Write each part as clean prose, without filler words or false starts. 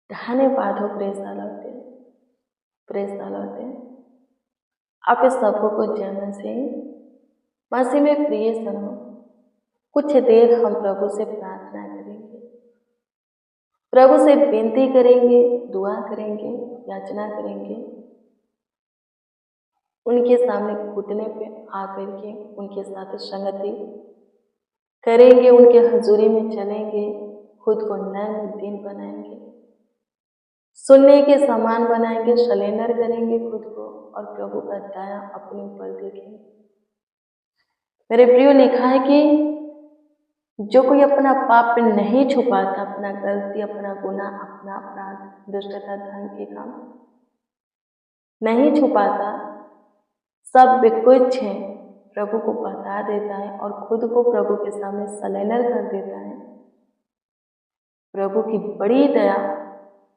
धन्यवाद हो। Praise the Lord, praise the Lord. आप इस सबको जय मसीह में प्रिय सुनो। कुछ देर हम प्रभु से प्रार्थना करेंगे, प्रभु से विनती करेंगे, दुआ करेंगे, याचना करेंगे। उनके सामने घुटने पे आकर के उनके साथ संगति करेंगे, उनके हजूरी में चलेंगे, खुद को नर्म दिन बनाएंगे, सुनने के समान बनाएंगे, सलेंडर करेंगे खुद को और प्रभु का दया अपने ऊपर देखेंगे। मेरे प्रियो, लिखा है कि जो कोई अपना पाप नहीं छुपाता, अपना गलती, अपना गुनाह, अपना अपराध, दुष्टता, धन के काम नहीं छुपाता, सब कुछ है प्रभु को बता देता है और खुद को प्रभु के सामने सलेंडर कर देता है, प्रभु की बड़ी दया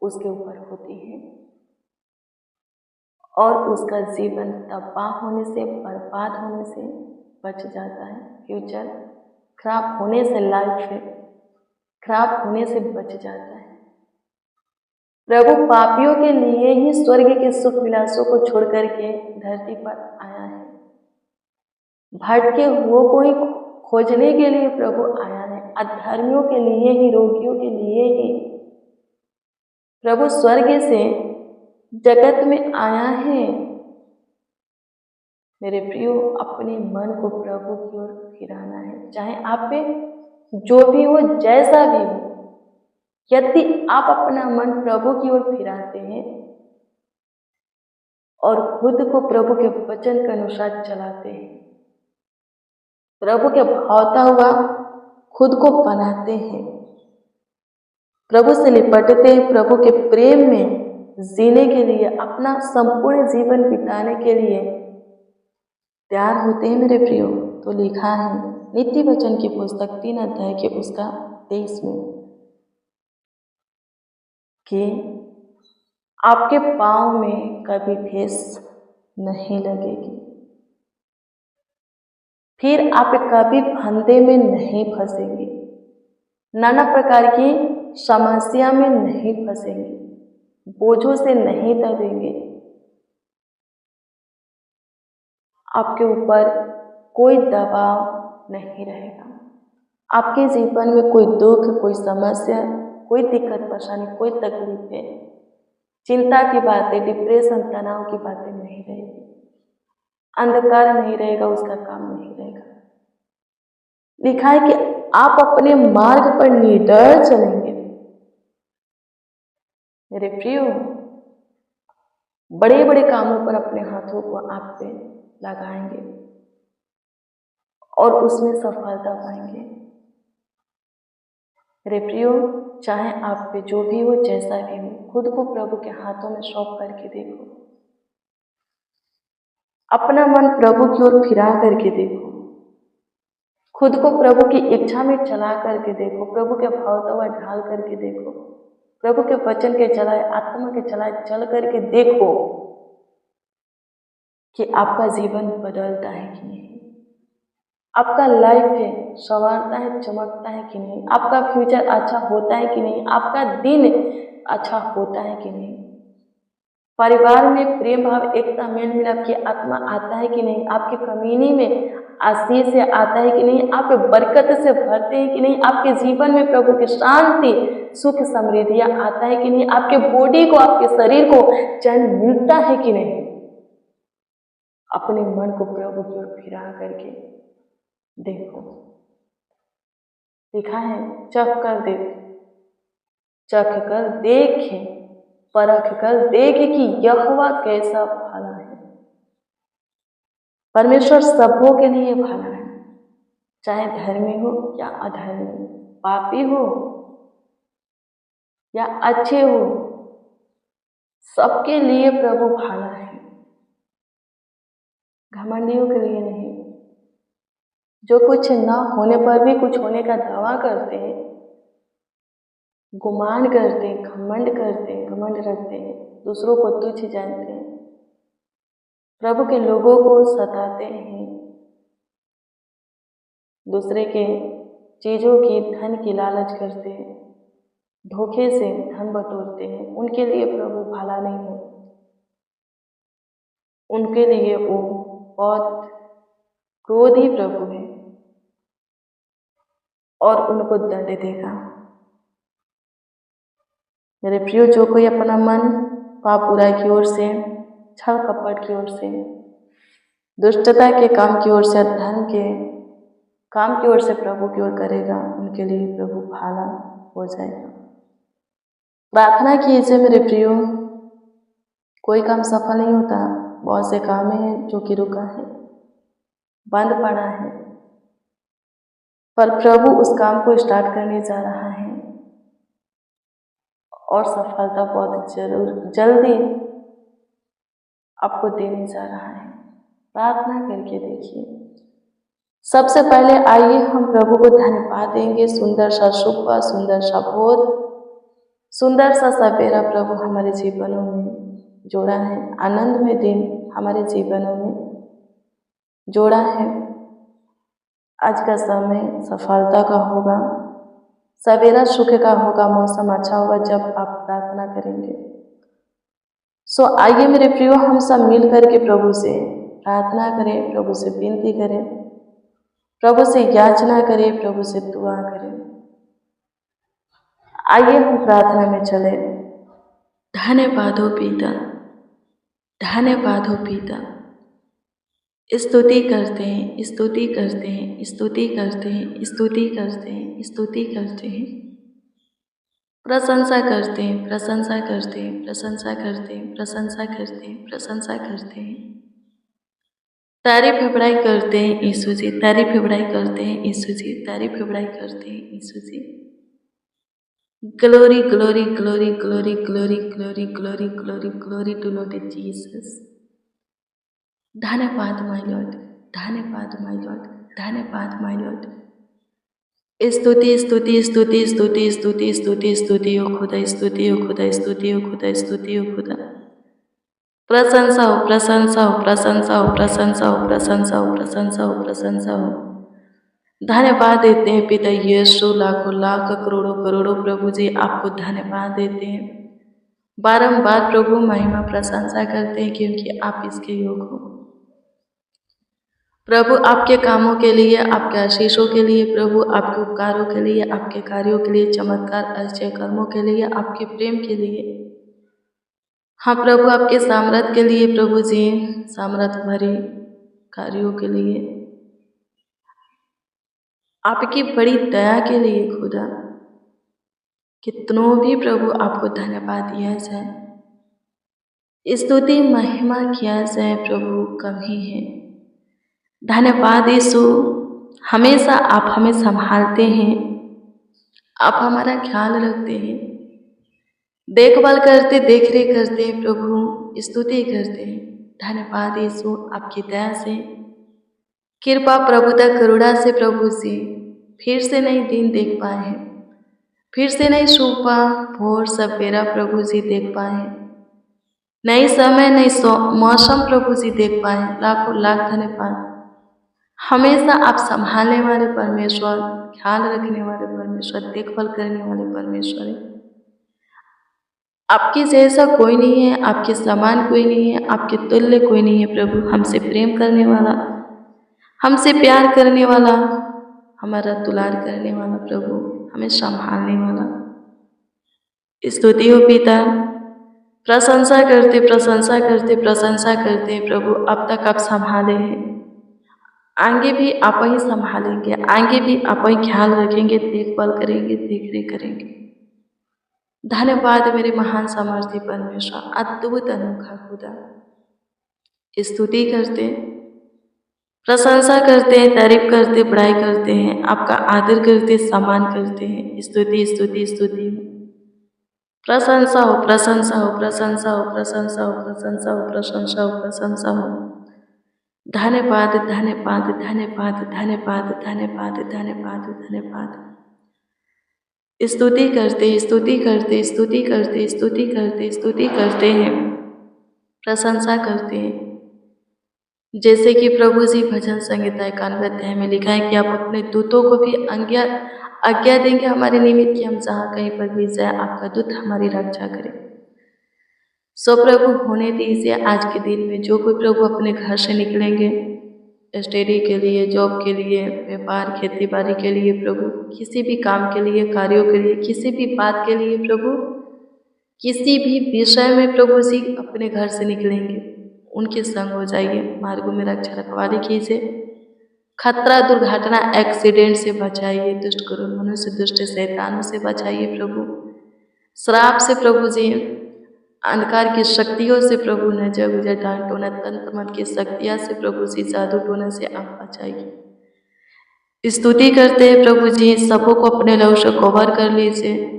उसके ऊपर होती है और उसका जीवन तबाह होने से, बर्बाद होने से बच जाता है। फ्यूचर खराब होने से, लाइफ खराब होने से बच जाता है। प्रभु पापियों के लिए ही स्वर्ग के सुख विलासों को छोड़ करके धरती पर आया है। भटके हुओं को ही खोजने के लिए प्रभु आया है। अधर्मियों के लिए ही, रोगियों के लिए ही प्रभु स्वर्ग से जगत में आया है। मेरे प्रियो, अपने मन को प्रभु की ओर फिराना है, चाहे आप पे जो भी हो, जैसा भी हो। यदि आप अपना मन प्रभु की ओर फिराते हैं और खुद को प्रभु के वचन के अनुसार चलाते हैं, प्रभु के भावता हुआ खुद को बनाते हैं, प्रभु से निपटते हैं, प्रभु के प्रेम में जीने के लिए, अपना संपूर्ण जीवन बिताने के लिए तैयार होते हैं मेरे प्रियो, तो लिखा है नीति वचन की पुस्तक 3 अध्याय के उसका 23 में कि आपके पाँव में कभी ठेस नहीं लगेगी, फिर आप कभी फंदे में नहीं फंसेंगे, नाना प्रकार की समस्या में नहीं फंसेंगे, बोझों से नहीं दबेंगे। आपके ऊपर कोई दबाव नहीं रहेगा। आपके जीवन में कोई दुख, कोई समस्या, कोई दिक्कत परेशानी, कोई तकलीफ है, चिंता की बातें, डिप्रेशन, तनाव की बातें नहीं रहेगी। अंधकार नहीं रहेगा, उसका काम नहीं रहेगा। लिखा है कि आप अपने मार्ग पर निडर चलेंगे। मेरे प्रियो, बड़े बड़े कामों पर अपने हाथों को आप पे लगाएंगे और उसमें सफलता पाएंगे। मेरे प्रियो, चाहे आप पे जो भी हो, जैसा भी हो, खुद को प्रभु के हाथों में सौंप करके देखो, अपना मन प्रभु की ओर फिरा करके देखो, खुद को प्रभु की इच्छा में चला करके देखो, प्रभु के भावता हुआ ढाल करके देखो, प्रभु के वचन के चलाए, आत्मा के चलाए चल करके देखो कि आपका जीवन बदलता है कि नहीं, आपका लाइफ है संवारता है, चमकता है कि नहीं, आपका फ्यूचर अच्छा होता है कि नहीं, आपका दिन अच्छा होता है कि नहीं, परिवार में प्रेम भाव, एकता, मेल मिलाप की आत्मा आता है कि नहीं, आपकी कम्युनिटी में आशीष से आता है कि नहीं, आप बरकत से भरते हैं कि नहीं, आपके जीवन में प्रभु की शांति, सुख, समृद्धियां आता है कि नहीं, आपके बॉडी को, आपके शरीर को चैन मिलता है कि नहीं। अपने मन को प्रभु की ओर फिरा करके देखो। लिखा है चख कर देखे, परख कर देखे कि यहोवा कैसा भला है। परमेश्वर सबों के लिए भला है, चाहे धर्मी हो या अधर्मी, पापी हो या अच्छे हो, सबके लिए प्रभु भला है। घमंडियों के लिए नहीं, जो कुछ ना होने पर भी कुछ होने का दावा करते हैं, गुमान करते हैं, घमंड करते हैं, घमंड रखते हैं, दूसरों को तुच्छ जानते हैं, प्रभु के लोगों को सताते हैं, दूसरे के चीजों की, धन की लालच करते हैं, धोखे से धन बटोरते हैं, उनके लिए प्रभु भला नहीं है। उनके लिए वो बहुत क्रोधी प्रभु है और उनको दंड देगा। मेरे प्रियो, जो कोई अपना मन पाप बुराई की ओर से, छल कपट की ओर से, दुष्टता के काम की ओर से, धन के काम की ओर से प्रभु की ओर करेगा, उनके लिए प्रभु भला हो जाएगा। प्रार्थना कीजिए मेरे प्रियो। कोई काम सफल नहीं होता, बहुत से काम हैं जो कि रुका है, बंद पड़ा है, पर प्रभु उस काम को स्टार्ट करने जा रहा है और सफलता बहुत जल्दी आपको देने जा रहा है। प्रार्थना करके देखिए। सबसे पहले आइए हम प्रभु को धन्यवाद देंगे। सुंदर सा सुबह, सुंदर सा भोर, सुंदर सा सवेरा प्रभु हमारे जीवनों में जोड़ा है। आनंदमय दिन हमारे जीवनों में जोड़ा है। आज का समय सफलता का होगा, सवेरा सुख का होगा, मौसम अच्छा होगा जब आप प्रार्थना करेंगे। सो आइए मेरे प्रियो, हम सब मिल करके प्रभु से प्रार्थना करें, प्रभु से विनती करें, प्रभु से याचना करें, प्रभु से दुआ करें। आइए हम प्रार्थना में चले। धन्यवाद हो पिता, धन्यवाद हो पिता। स्तुति करते हैं, स्तुति करते हैं, स्तुति करते हैं, स्तुति करते हैं, स्तुति करते हैं, प्रशंसा करते हैं, प्रशंसा करते हैं, प्रशंसा करते हैं, प्रशंसा करते हैं, प्रशंसा करते हैं, तारीफ बड़ाई करते हैं यीशु जी, तारीफ बड़ाई करते हैं यीशु जी, तारीफ बड़ाई करते हैं Yeshu ji. Glory glory glory glory glory glory glory glory glory to Lord Jesus. धन्यवाद माय लॉर्ड, धन्यवाद माय लॉर्ड, धन्यवाद माय लॉर्ड। स्तुति स्तुति स्तुति स्तुति स्तुति स्तुति स्तुति हो खुदा, स्तुति हो खुदा, स्तुति हो खुदा, स्तुति हो खुदा। प्रशंसा हो, प्रशंसा हो, प्रशंसा हो, प्रशंसा हो, प्रशंसा हो, प्रशंसा हो, प्रशंसा हो। धन्यवाद देते हैं पिता यीशु, लाखों लाख करोड़ों करोड़ों प्रभु जी आपको धन्यवाद देते हैं। बारंबार प्रभु महिमा प्रशंसा करते हैं क्योंकि आप इसके योग हो। प्रभु आपके कामों के लिए, आपके आशीषों के लिए, प्रभु आपके उपकारों के लिए, आपके कार्यों के लिए, चमत्कार अच्छे कर्मों के लिए, आपके प्रेम के लिए, हाँ प्रभु आपके सामर्थ के लिए, प्रभु जी सामर्थ भरी कार्यों के लिए, आपकी बड़ी दया के लिए खुदा, कितनों भी प्रभु आपको धन्यवाद दिया जाए, स्तुति महिमा किया जाए प्रभु कम ही है। धन्यवाद यीशु, हमेशा आप हमें संभालते हैं, आप हमारा ख्याल रखते हैं, देखभाल करते, देख रेख करते हैं प्रभु, स्तुति करते हैं। धन्यवाद यीशु, आपकी दया से, कृपा प्रभुता करुणा से प्रभु से फिर से नई दिन देख पाए हैं, फिर से नई सुबह भोर सवेरा प्रभु जी देख पाए हैं, नई समय नई मौसम प्रभु जी देख पाए। लाखों लाख धन्यवाद। हमेशा आप संभालने वाले परमेश्वर, ख्याल रखने वाले परमेश्वर, देखभाल करने वाले परमेश्वर है। आपके जैसा कोई नहीं है, आपके समान कोई नहीं है, आपके तुल्य कोई नहीं है प्रभु। हमसे प्रेम करने वाला, हमसे प्यार करने वाला, हमारा दुलार करने वाला प्रभु, हमें संभालने वाला। स्तुति हो पिता, प्रशंसा करते प्रशंसा करते प्रशंसा करते प्रभु। अब तक आप संभाले हैं, आगे भी आप ही संभालेंगे, आगे भी आप ही ख्याल रखेंगे, देखभाल करेंगे, देख रेख करेंगे। धन्यवाद मेरे महान सामर्थ्य परमेश्वर, अद्भुत अनोखा खुदा। स्तुति करते, प्रशंसा करते हैं, तारीफ करते, बड़ाई करते हैं, आपका आदर करते, सम्मान करते हैं। स्तुति स्तुति स्तुति, प्रशंसा हो, प्रशंसा हो, प्रशंसा हो, प्रशंसा हो, प्रशंसा हो, प्रशंसा हो, प्रशंसा हो। धन्यवाद धन्यवाद धन्यवाद धन्यवाद धन्यवाद धन्यवाद धन्यवाद। स्तुति करते, स्तुति करते, स्तुति करते, स्तुति करते, स्तुति करते हैं, प्रशंसा करते हैं, जैसे कि प्रभु जी भजन संहिता 91 अध्याय में लिखा है कि आप अपने दूतों को भी आज्ञा देंगे हमारे निमित्त कि हम जहाँ कहीं पर भी जाए आपका दूत हमारी रक्षा करे। सो प्रभु होने दीजिए आज के दिन में जो कोई प्रभु अपने घर से निकलेंगे स्टडी के लिए, जॉब के लिए, व्यापार खेती बाड़ी के लिए प्रभु, किसी भी काम के लिए, कार्यों के लिए, किसी भी बात के लिए प्रभु, किसी भी विषय में प्रभु जी अपने घर से निकलेंगे उनके संग हो जाइए, मार्गों में रक्षा रखवाली कीजिए, खतरा दुर्घटना एक्सीडेंट से बचाइए, दुष्ट करुण मनुष्य दुष्ट शैतानों से बचाइए प्रभु, श्राप से प्रभु जी, अंधकार की शक्तियों से प्रभु, नजर गुजर डांट टोना तंत्र मंत्र की शक्तियाँ से प्रभु जी, जादू टोना से आप बचाइए। स्तुति करते हैं प्रभु जी, सबों को अपने लहू से कवर कर लीजिए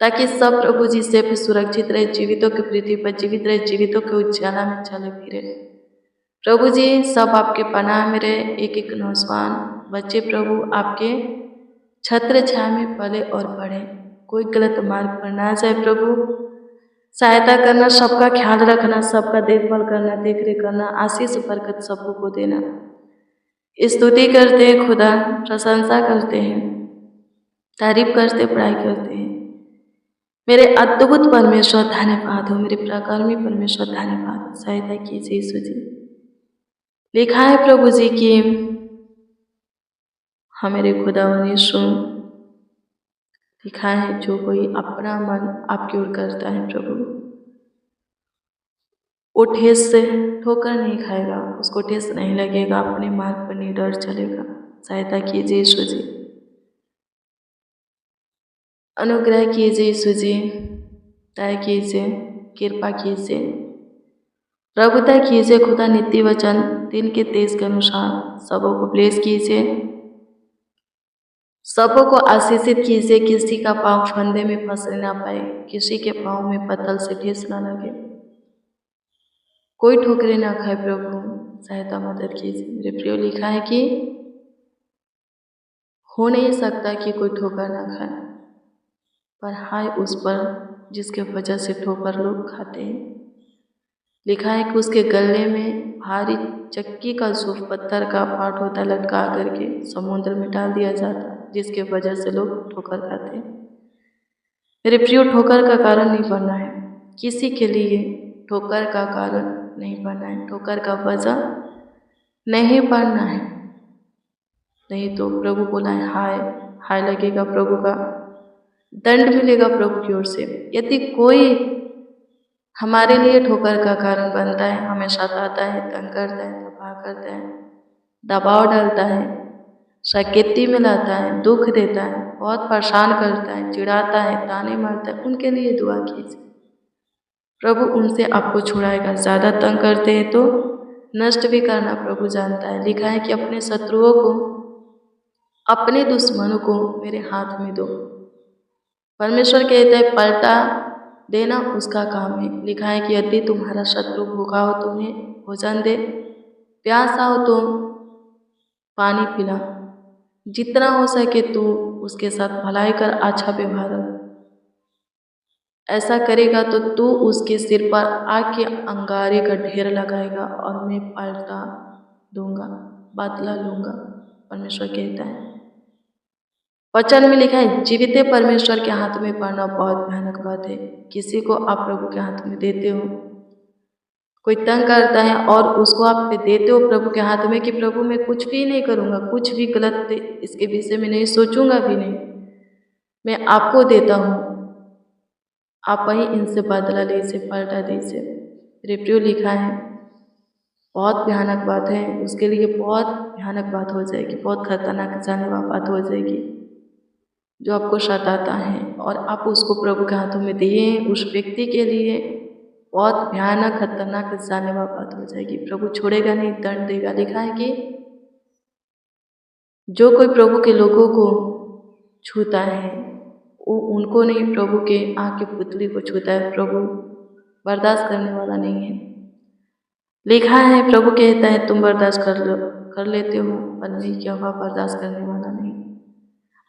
ताकि सब प्रभु जी से भी सुरक्षित रहे, जीवितों की पृथ्वी पर जीवित रहे, जीवितों के उजाला में चले फिरे प्रभु जी, सब आपके पनाह में रहे, एक एक नौजवान बच्चे प्रभु आपके छत्र छाया में पले और बढ़े, कोई गलत मार्ग पर ना जाए प्रभु, सहायता करना, सबका ख्याल रखना, सबका देखभाल करना, देख रेख करना, आशीष बरकत सबको को देना। स्तुति करते हैं खुदा, प्रशंसा करते हैं, तारीफ करते, पढ़ाई करते हैं। मेरे अद्भुत परमेश्वर धन्यवाद हो, मेरे पराक्रमी परमेश्वर धन्यवाद हो, सहायता कीजिए यीशु जी। लिखा है प्रभु जी कि हाँ मेरे खुदावन यीशु, लिखा है जो कोई अपना मन आपकी ओर करता है प्रभु, वो ठेस से ठोकर नहीं खाएगा, उसको ठेस नहीं लगेगा, अपने मार्ग पर निडर चलेगा। सहायता कीजिए यीशु जी, अनुग्रह कीजिए यीशु जी, दया कीजिए, कृपा कीजिए, प्रभुता कीजिए खुदा। नित्य वचन दिन के तेज के अनुसार सबों को ब्लेस कीजिए, सबों को आशीषित कीजिए, किसी का पाँव फंदे में फंसने ना पाए, किसी के पाँव में पत्थर से ठेस ना लगे, कोई ठोकरे ना खाए प्रभु, सहायता मदद कीजिए। मेरे प्रियो, लिखा है कि हो नहीं सकता कि कोई ठोकर ना खाए, पर हाय उस पर जिसके वजह से ठोकर लोग खाते हैं। लिखा है कि उसके गले में भारी चक्की का जो पत्थर का पार्ट होता है लटका करके समुद्र में डाल दिया जाता है, जिसके वजह से लोग ठोकर खाते हैं। मेरे प्रियो, ठोकर का कारण नहीं बनना है, किसी के लिए ठोकर का कारण नहीं बनना है, ठोकर का वजह नहीं बनना है, नहीं तो प्रभु बोला है हाय हाय लगेगा, प्रभु का दंड मिलेगा प्रभु की ओर से। यदि कोई हमारे लिए ठोकर का कारण बनता है, हमें सताता है, तंग करता है, तबाह करता है, दबाव डालता है, शकेती में लाता है, दुख देता है, बहुत परेशान करता है, चिढ़ाता है, ताने मारता है, उनके लिए दुआ कीजिए, प्रभु उनसे आपको छुड़ाएगा। ज़्यादा तंग करते हैं तो नष्ट भी करना प्रभु जानता है। लिखा है कि अपने शत्रुओं को, अपने दुश्मनों को मेरे हाथ में दो। परमेश्वर कहता है पलटा देना उसका काम है। लिखा है कि यदि तुम्हारा शत्रु भूखा हो तुम्हें भोजन दे, प्यासा हो तो पानी पिला, जितना हो सके तू उसके साथ भलाई कर, अच्छा व्यवहार रख। ऐसा करेगा तो तू उसके सिर पर आग के अंगारे का ढेर लगाएगा और मैं पलटा दूंगा, बदला लूंगा, परमेश्वर कहता है। वचन में लिखा है जीवित परमेश्वर के हाथ में पड़ना बहुत भयानक बात है। किसी को आप प्रभु के हाथ में देते हो, कोई तंग करता है और उसको आप देते हो प्रभु के हाथ में कि प्रभु मैं कुछ भी नहीं करूँगा, कुछ भी गलत इसके विषय में नहीं सोचूंगा भी नहीं, मैं आपको देता हूँ, आप वही इनसे बदला लीजिए, पलटा दीजिए। रिप्यू लिखा है बहुत भयानक बात है, उसके लिए बहुत भयानक बात हो जाएगी, बहुत खतरनाक जानलेवा बात हो जाएगी। जो आपको सताता है और आप उसको प्रभु के हाथों में दिए, उस व्यक्ति के लिए बहुत भयानक खतरनाक जानलेवा बात हो जाएगी। प्रभु छोड़ेगा नहीं, दंड देगा। लिखा है कि जो कोई प्रभु के लोगों को छूता है वो उनको नहीं, प्रभु के आँख के पुतली को छूता है, प्रभु बर्दाश्त करने वाला नहीं है। लिखा है प्रभु कहता है तुम बर्दाश्त कर लेते हो, पर नहीं क्या हुआ, बर्दाश्त करने वाला नहीं।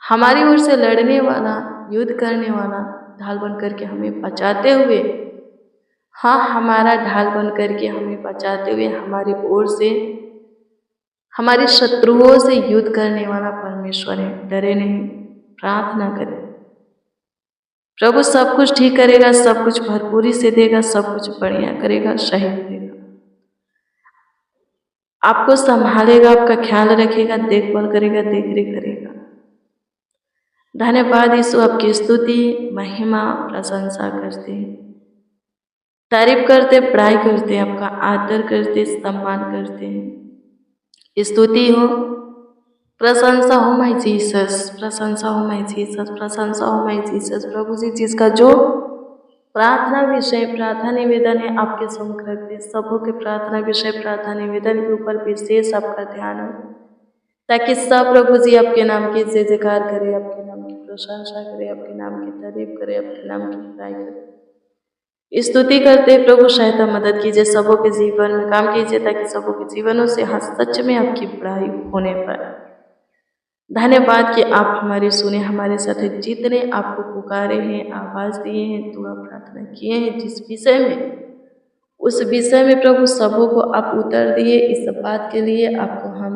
हमारी ओर से लड़ने वाला, युद्ध करने वाला ढाल बन करके हमें बचाते हुए हाँ, हमारा ढाल बन करके हमें बचाते हुए हमारी ओर से हमारे शत्रुओं से युद्ध करने वाला परमेश्वर है। डरे नहीं, प्रार्थना करें। प्रभु सब कुछ ठीक करेगा, सब कुछ भरपूरी से देगा, सब कुछ बढ़िया करेगा, सही करेगा। आपको संभालेगा, आपका ख्याल रखेगा, देखभाल करेगा, देख रेख करेगा। धन्यवाद यीशु, आपकी स्तुति, महिमा, प्रशंसा करते हैं, तारीफ करते, पढ़ाई करते, आपका आदर करते, सम्मान करते हैं। स्तुति हो, प्रशंसा हो माय जीसस, प्रशंसा हो माय जीसस, प्रशंसा हो माय जीसस। प्रभु जी, जिसका जो प्रार्थना विषय, प्रार्थना निवेदन है आपके सम्मुख रखते, सबों के प्रार्थना विषय, प्रार्थना निवेदन के ऊपर विशेष आपका ध्यान हो, ताकि सब प्रभु जी आपके नाम की जय जयकार करे, आपके नाम की प्रशंसा करे, आपके नाम की तारीफ करे, आपके नाम की बड़ाई करे। स्तुति करते प्रभु, सहायता मदद कीजिए, सबों के जीवन में काम कीजिए, ताकि सबों के जीवनों से सच में आपकी बड़ाई होने पर। धन्यवाद कि आप हमारी सुने, हमारे साथ जितने आपको पुकारे हैं, आवाज़ दिए हैं, दुआ प्रार्थना किए हैं जिस विषय में, उस विषय में प्रभु सबों को आप उतर दिए। इस बात के लिए आपको हम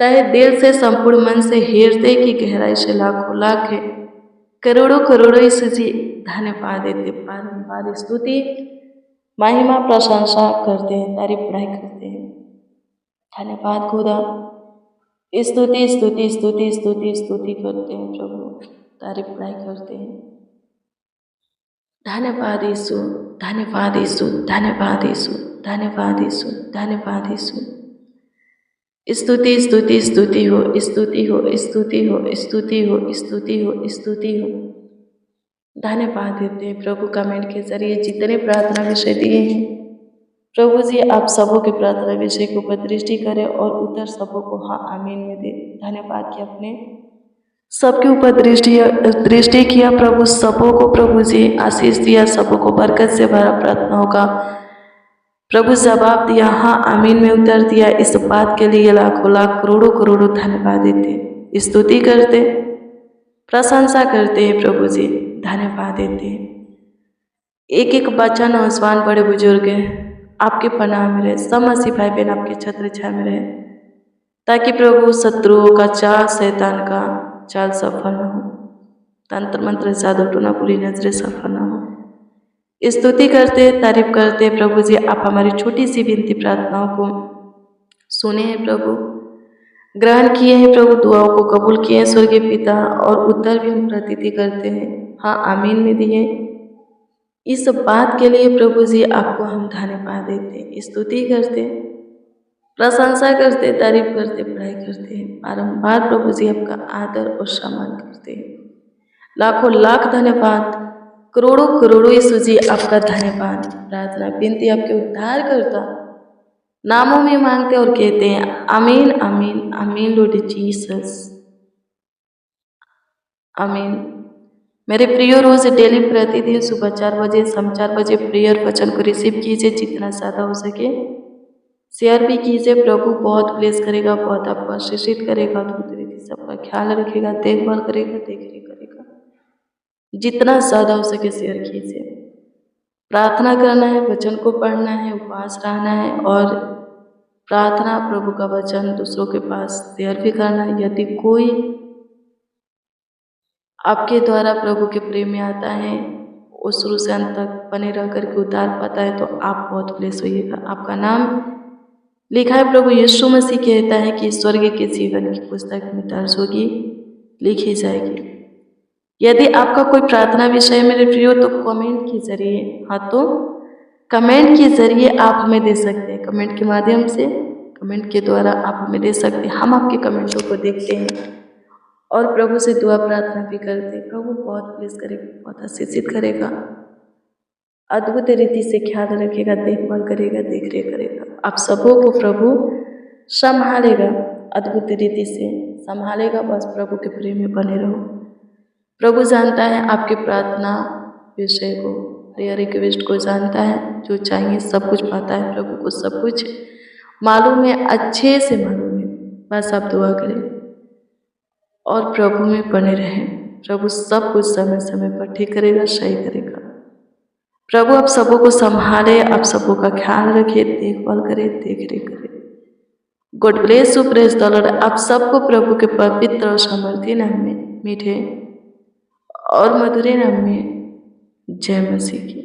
तहे दिल से, संपूर्ण मन से, हृदय की गहराई से लाखों लाख है, करोड़ों करोड़ों यीशु जी धन्यवाद देते, बारंबार स्तुति, महिमा, प्रशंसा करते हैं, तारीफ पढ़ाई करते हैं। धन्यवाद खुदा, स्तुति स्तुति स्तुति स्तुति स्तुति करते हैं प्रभु, तारीफ पढ़ाई करते हैं। धन्यवाद यीशु, धन्यवाद यीशु, धन्यवाद यीशु, धन्यवाद यीशु, धन्यवाद यीशु। स्तुति स्तुति स्तुति हो, स्तुति हो, स्तुति हो, स्तुति हो, स्तुति हो, स्तुति हो। धन्यवाद देते हैं प्रभु, कमेंट के जरिए जितने प्रार्थना विषय दिए हैं प्रभु जी, आप सबों के प्रार्थना विषय के ऊपर दृष्टि करें और उत्तर सबों को हाँ आमीन में दे। धन्यवाद कि आपने सबके ऊपर दृष्टि किया प्रभु, सबों को प्रभु जी आशीष दिया, सबों को बरकत से भरा प्रार्थनाओं का प्रभु जवाब दिया, हाँ आमीन में उत्तर दिया। इस बात के लिए लाखों लाख करोड़ों करोड़ों धन्यवाद देते, स्तुति करते, प्रशंसा करते हैं प्रभु जी, धन्यवाद देते हैं। एक एक बच्चा, नौजवान, बड़े बुजुर्ग आपके पनाह में रहे, सब मसीह भाई बहन आपके छत्र छाया में रहे, ताकि प्रभु शत्रुओं का चाल, शैतान का चाल सफल न हो, तंत्र मंत्र जादू टोना पूरी नजरें सफल न हो। स्तुति करते, तारीफ करते प्रभु जी, आप हमारी छोटी सी विनती प्रार्थनाओं को सुने हैं प्रभु, ग्रहण किए हैं प्रभु, दुआओं को कबूल किए हैं स्वर्गीय पिता, और उत्तर भी हम प्रतीति करते हैं, हाँ आमीन में दिए। इस बात के लिए प्रभु जी आपको हम धन्यवाद देते, स्तुति करते, प्रशंसा करते, तारीफ करते, पढ़ाई करते हैं, बारंबार प्रभु जी आपका आदर और सम्मान करते हैं। लाखों लाख धन्यवाद, करोड़ों करोड़ों यीशु जी आपका धन्यवाद। प्रार्थना विनती आपके उद्धार करता नामों में मांगते और कहते हैं आमीन आमीन आमीन लॉर्ड जीसस, आमीन। मेरे प्रिय, रोज डेली प्रतिदिन सुबह 4 बजे, शाम 4 बजे प्रेयर वचन को रिसीव कीजिए, जितना ज़्यादा हो सके शेयर भी कीजिए। प्रभु बहुत ब्लेस करेगा, बहुत आपको आशीषित करेगा, अद्भुत रीति से आपका ख्याल रखेगा, देखभाल करेगा, देखरेख करेगा। जितना ज़्यादा हो सके शेयर कीजिए। प्रार्थना करना है, वचन को पढ़ना है, उपवास रहना है, और प्रार्थना प्रभु का वचन दूसरों के पास शेयर भी करना है। यदि कोई आपके द्वारा प्रभु के प्रेम में आता है, वो शुरू से अंत तक बने रह करके उतार पाता है, तो आप बहुत ब्लेस होइएगा। आपका नाम लिखा है, प्रभु यीशु मसीह कहता है कि स्वर्ग के जीवन की पुस्तक में दर्ज होगी, लिखी जाएगी। यदि आपका कोई प्रार्थना विषय मेरे प्रियो, तो कमेंट के जरिए, हाँ तो कमेंट के जरिए आप हमें दे सकते हैं, कमेंट के माध्यम से, कमेंट के द्वारा आप हमें दे सकते हैं। हम आपके कमेंटों को देखते हैं और प्रभु से दुआ प्रार्थना भी करते हैं। प्रभु बहुत ब्लेस करेगा, बहुत आशीषित करेगा, अद्भुत रीति से ख्याल रखेगा, देखभाल करेगा, देख रेख करेगा। आप सबों को प्रभु संभालेगा, अद्भुत रीति से संभालेगा। बस प्रभु के प्रेम में बने रहो। प्रभु जानता है आपकी प्रार्थना विषय को, प्रेयर रिक्वेस्ट को जानता है, जो चाहिए सब कुछ पाता है। प्रभु को सब कुछ मालूम है, अच्छे से मालूम है। बस आप दुआ करें और प्रभु में बने रहें। प्रभु सब कुछ समय समय पर ठीक करेगा, सही करेगा। प्रभु आप सबों को संभाले, आप सबों का ख्याल रखे, देखभाल करे, देख रेख करे। God bless you, praise the Lord. आप सबको प्रभु के पवित्र और समर्थी नाम में, मीठे और मधुरे नाम में जय मसीह की।